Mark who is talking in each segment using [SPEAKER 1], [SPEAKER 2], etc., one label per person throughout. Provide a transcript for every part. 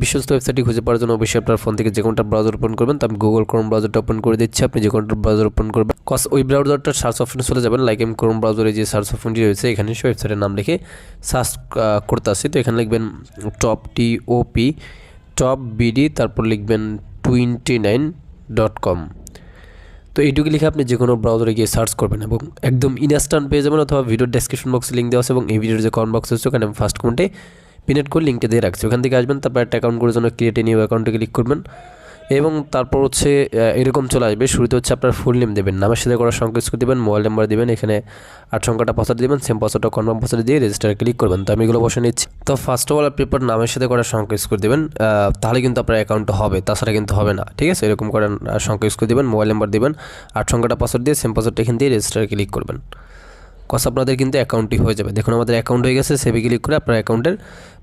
[SPEAKER 1] বিশ্বস্ত ওয়েবসাইটটি খুঁজে পাওয়ার জন্য অবশ্যই আপনার ফোন থেকে যে কোনটা ব্রাউজার ওপেন করবেন। তো আমি গুগল ক্রোম ব্রাউজারটা ওপেন করে দিচ্ছি, আপনি যে কোনটা ব্রাউজার ওপেন করবেন ওই ব্রাউজারটার সার্চ অপশনে চলে যাবেন। লাইক আমি ক্রোম ব্রাউজারে যে সার্চ অপশনটি রয়েছে এখানে সেই ওয়েবসাইটের নাম লিখে সার্চ করতে আসি। তো এখানে লিখবেন TOP টপ বিডি, তারপর লিখবেন 29.com। তো এইটুকু লিখে আপনি যে কোনো ব্রাউজারে গিয়ে সার্চ করবেন এবং একদম ইনস্ট্যান্ট পেয়ে যাবেন, অথবা ভিডিওর ডেসক্রিপশন বক্সে লিঙ্ক দেওয়া আছে এবং এই ভিডিওর যে কমেন্ট বক্স আছে ওখানে আমি ফার্স্ট কমেন্টে পিনেট করে লিঙ্কটা দিয়ে রাখছি, ওখান থেকে আসবেন। তারপর একটা অ্যাকাউন্ট করার জন্য ক্রিয়েট এ নিউ অ্যাকাউন্টে ক্লিক করবেন এবং তারপর এরকম চলে আসবে। শুরুতে আপনার ফুল নেম দেবেন, নামের সাথে করার সংখ্যা স্কুল দেবেন, মোবাইল নাম্বার দেবেন, এখানে 8 সংখ্যাটা পাসওয়ার্ড দেবেন, সেম পাসওয়ার্ডটা কনফার্ম পাসওয়ার্ড দিয়ে রেজিস্টারে ক্লিক করবেন। তো আমি এগুলো বসে নিচ্ছি। তো ফার্স্ট অফ অল আপনি আপনার নামের সাথে করার সংখ্যা স্কুল দেবেন, তাহলে কিন্তু আপনার অ্যাকাউন্টটা হবে, তাছাড়া কিন্তু হবে না। ঠিক আছে, এরকম করার সংখ্যা স্কুল দেবেন, মোবাইল নাম্বার দেবেন, 8 সংখ্যাটা পাসওয়ার্ড দিয়ে সেম পাসওয়ার্ডটা এখান দিয়ে রেজিস্টারে ক্লিক করবেন। আপনাদের কিন্তু অ্যাকাউন্টটি হয়ে যাবে। দেখুন আমাদের অ্যাকাউন্ট হয়ে গেছে। সেভে ক্লিক করে আপনার অ্যাকাউন্টের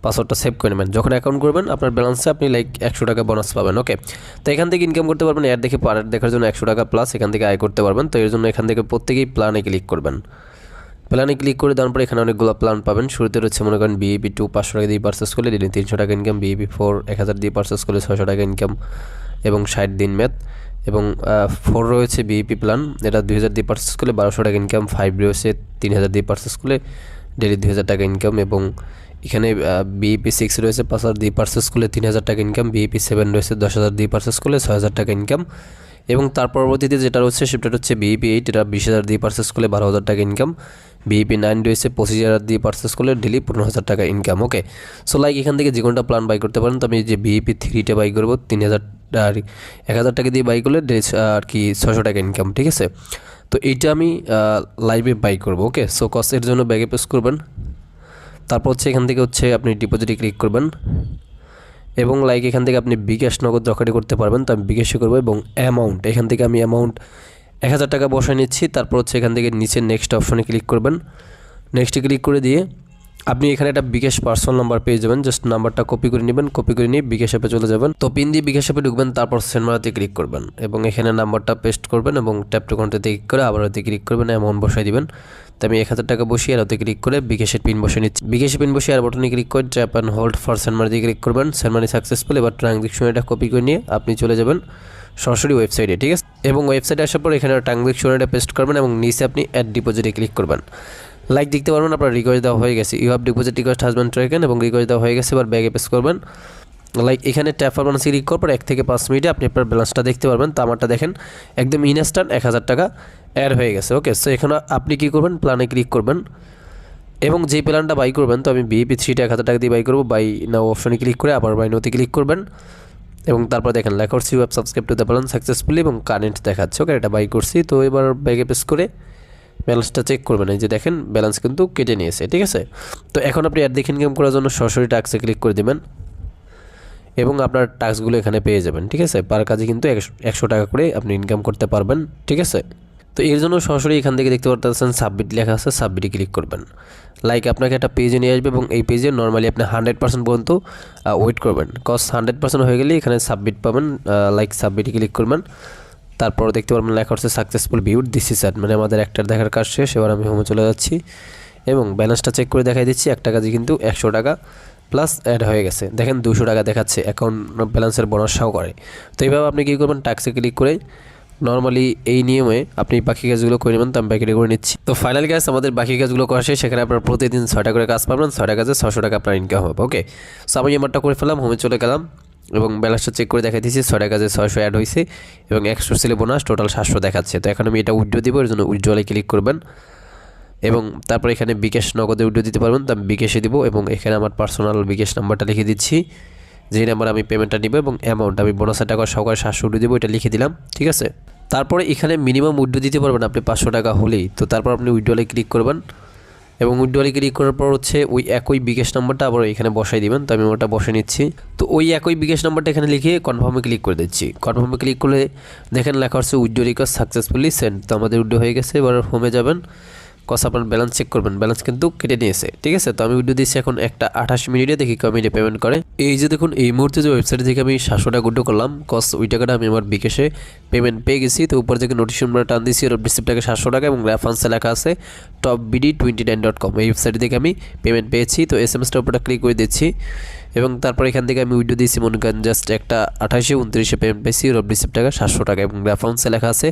[SPEAKER 1] পাসওয়ার্ডটা সেভ করে নেবেন। যখন অ্যাকাউন্ট করবেন আপনার ব্যালেন্সে আপনি লাইক 100 টাকা বোনাস পাবেন। ওকে, তো এখান থেকে ইনকাম করতে পারবেন। অ্যাড দেখে পার দেখার জন্য 100 টাকা প্লাস এখান থেকে আয় করতে পারবেন। তো এর জন্য এখান থেকে প্রত্যেকেই প্ল্যানে ক্লিক করবেন। প্ল্যানে ক্লিক করে দেওয়ার পরে এখানে অনেকগুলো প্ল্যান পাবেন। শুরুতে রয়েছে মনে করেন BEP 2 500 টাকা দিয়ে পারচেস করলে দিনে 300 টাকা ইনকাম, BEP 4 1000 দিয়ে পারচেস করলে 600 টাকা ইনকাম এবং 60 দিন মেয়াদ, এবং 4 রয়েছে BEP প্ল্যান, এটা 2000 দিয়ে পারচেস করলে 1200 টাকা ইনকাম, 5 রয়েছে 3000 দিয়ে পারচেস করলে ডেলি 2000 টাকা ইনকাম, এবং এখানে BEP 6 রয়েছে 5000 দিয়ে পারচেস করলে 3000 টাকা ইনকাম, BEP 7 রয়েছে 10000 দিয়ে পারচেস করলে 6000 টাকা ইনকাম, এবং তার পরবর্তীতে যেটা রয়েছে সেটা হচ্ছে BEP 8, এটা 20000 দিয়ে পারচেস করলে 12000 টাকা ইনকাম, BEP 9 রয়েছে 25000 দিয়ে পারচেস করলে ডেলি 15000 টাকা ইনকাম। ওকে, সো লাইক এখান থেকে যে কোনটা প্ল্যান বাই করতে পারেন। তো আমি যে BEP 3টা বাই করবো 3000 আর 1000 টাকা দিয়ে বাই করলে আর কি 600 টাকা ইনকাম। ঠিক আছে, তো এইটা আমি লাইভে বাই করবো। ওকে, সো কস্টের জন্য ব্যাগে প্রেস করবেন, তারপর এখান থেকে আপনি ডিপোজিটে ক্লিক করবেন এবং লাইক এখান থেকে আপনি বিকাশ নগদ রকেটে করতে পারবেন। তো আমি বিকাশে করবো এবং অ্যামাউন্ট এখান থেকে আমি অ্যামাউন্ট 1000 টাকা বসায় নিচ্ছি। তারপর এখান থেকে নিচে নেক্সট অপশনে ক্লিক করবেন। নেক্সটে ক্লিক করে দিয়ে আপনি এখানে একটা বিকাশ পার্সোনাল নাম্বার পেয়ে যাবেন। জাস্ট নাম্বারটা কপি করে নেবেন, কপি করে নিয়ে বিকাশ অ্যাপে চলে যাবেন। তো পিন দিয়ে বিকাশ অ্যাপে ঢুকবেন, তারপর সেন্ড মানিতে ক্লিক করবেন এবং এখানে নাম্বারটা পেস্ট করবেন এবং ট্যাপ টু কন্ট্যাক্টে ক্লিক করে আবার ওতে ক্লিক করবেন, অ্যামাউন্ট বসাই দিবেন। তো আমি 1000 টাকা বসিয়ে আর ওতে ক্লিক করে বিকাশের পিন বসে নিচ্ছি। বিকাশের পিন বসিয়ে আর বাটনে ক্লিক করে tap and hold for send মানিতে ক্লিক করবেন। Send money successful. এবার ট্রানজ্যাকশন এটা কপি করে নিয়ে আপনি চলে যাবেন সরাসরি ওয়েবসাইটে। ঠিক আছে, এবং ওয়েবসাইটে আসার পর এখানে ট্রানজ্যাকশন এটা পেস্ট করবেন এবং নিচে আপনি অ্যাড ডিপোজিটে ক্লিক করবেন। লাইক দেখতে পারবেন আপনার রিকোয়েস্ট দেওয়া হয়ে গেছে, ইউ হ্যাভ ডিপোজিট রিকোয়েস্ট হাজ বিন টেকেন, এবং রিকোয়েস্ট দেওয়া হয়ে গেছে। এবার ব্যাগে প্রেস করবেন। লাইক এখানে ট্যাপ ফর ব্যালেন্স ক্লিক করার পর 1 থেকে 5 মিনিটে আপনি আপনার ব্যালেন্সটা দেখতে পারবেন। তো আমারটা দেখেন একদম ইনস্ট্যান্ট 1000 টাকা অ্যাড হয়ে গেছে। ওকে, সো এখানে আপনি কী করবেন, প্ল্যানে ক্লিক করবেন এবং যেই প্ল্যানটা বাই করবেন, তো আমি BEP 3টা 1000 টাকা দিয়ে বাই করবো, বাই নাও অপশনে ক্লিক করে আবার বাই নোতে ক্লিক করবেন এবং তারপর দেখেন লেখা হচ্ছে you have subscribe to the plan successfully এবং কারেন্ট দেখাচ্ছে। ওকে, এটা বাই করছি। তো এবার ব্যাগে প্রেস করে ব্যালেন্সটা চেক করবেন। এই যে দেখেন ব্যালেন্স কিন্তু কেটে নিয়েছে। ঠিক আছে, তো এখন আপনি অ্যাড দেখে ইনকাম করার জন্য সরাসরি টাস্কে ক্লিক করে দেবেন এবং আপনার টাস্কগুলো এখানে পেয়ে যাবেন। ঠিক আছে, পার কাজে কিন্তু 100 টাকা করে আপনি ইনকাম করতে পারবেন। ঠিক আছে, তো এর জন্য সরাসরি এখান থেকে দেখতে পাচ্ছেন সাবমিট লেখা আছে, সাবমিটে ক্লিক করবেন। লাইক আপনাকে একটা পেজে নিয়ে আসবে এবং এই পেজে নর্মালি আপনি 100% পর্যন্ত ওয়েট করবেন। কজ 100% হয়ে গেলে এখানে সাবমিট পাবেন। লাইক সাবমিটে ক্লিক করবেন, তারপর দেখতে পারবেন লেখা হচ্ছে successful viewed this is ad, মানে আমাদের একটার দেখার কাজ শেষ। এবার আমি হোমে চলে যাচ্ছি এবং ব্যালেন্সটা চেক করে দেখাই দিচ্ছি। একটা কাজে কিন্তু 100 টাকা প্লাস অ্যাড হয়ে গেছে। দেখেন 200 টাকা দেখাচ্ছে, অ্যাকাউন্ট ব্যালেন্সের বোনাস সহ করে। তো এইভাবে আপনি কী করবেন, টাস্কে ক্লিক করে নর্মালি এই নিয়মে আপনি বাকি কাজগুলো করে নেবেন। তো আমি বাকিটা করে নিচ্ছি। তো ফাইনালি কাজ আমাদের বাকি কাজগুলো করা শেষ। সেখানে আপনার প্রতিদিন 6টা করে কাজ পাবেন, 6টা কাজে 600 টাকা আপনার ইনকাম হবে। ওকে, সো আমি আমারটা করে ফেললাম, হোমে চলে গেলাম এবং ব্যালেন্সটা চেক করে দেখাই দিচ্ছি। 6টা কাজে 600 অ্যাড হয়েছে এবং 100 ছিল বোনাস, টোটাল 700 দেখাচ্ছে। তো এখন আমি এটা উইথড্র দিব, এর জন্য উইথড্রলে ক্লিক করবেন এবং তারপর এখানে বিকাশ নগদে উইথড্র দিতে পারবেন। তো আমি বিকাশে দিব এবং এখানে আমার পার্সোনাল বিকাশ নাম্বারটা লিখে দিচ্ছি, যেই নাম্বার আমি পেমেন্টটা নিব, এবং অ্যামাউন্ট আমি বোনাসের টাকা সহকারে 700 উইথড্র দেবো, এটা লিখে দিলাম। ঠিক আছে, তারপরে এখানে মিনিমাম উইথড্র দিতে পারবেন আপনি 500 টাকা হলেই। তো তারপর আপনি উইথড্রলে ক্লিক করবেন এবং উইথড্রলে ক্লিক করার পর ওই একই বিকাশ নাম্বারটা আবার এখানে বসাই দিবেন। তো আমি ওটা বসে নিচ্ছি। তো ওই একই বিকাশ নাম্বারটা এখানে লিখে কনফার্মে ক্লিক করে দিচ্ছি। কনফার্মে ক্লিক করলে দেখেন লেখা হচ্ছে উইথড্র রিকোয়েস্ট সাকসেসফুলি সেন্ড। তো আমাদের উইথড্র হয়ে গেছে। এবার হোমে যাবেন, আপনার ব্যালেন্স চেক করবেন, ব্যালেন্স কিন্তু কেটে নিয়েছে। ঠিক আছে, তো আমি উইথড্র দিচ্ছি এখন একটা 28 মিনিটে, দেখি কমিটি পেমেন্ট করে। এই যে দেখুন এই মুহূর্তে যে ওয়েবসাইট থেকে আমি 700 টাকা উইথড্র করলাম, ওই টাকাটা আমি আমার বিকাশে পেমেন্ট পেয়ে গেছি। তো উপর থেকে নোটিশ নাম্বার টান দিয়েছি, রিসিপ্ট টাকা 700 টাকা এবং রেফারেন্সে লেখা আছে topbd29.com। এই ওয়েবসাইট থেকে আমি পেমেন্ট পেয়েছি। তো SMS-টা উপরটা ক্লিক করে দিচ্ছি এবং তারপর এখান থেকে আমি উইডো দিয়েছি মনে করেন জাস্ট একটা 28-29 পেমেন্ট পাইছি, ইউরোপ রিসিপ্ট টাকা 700 টাকা এবং রেফারেন্সে লেখা আছে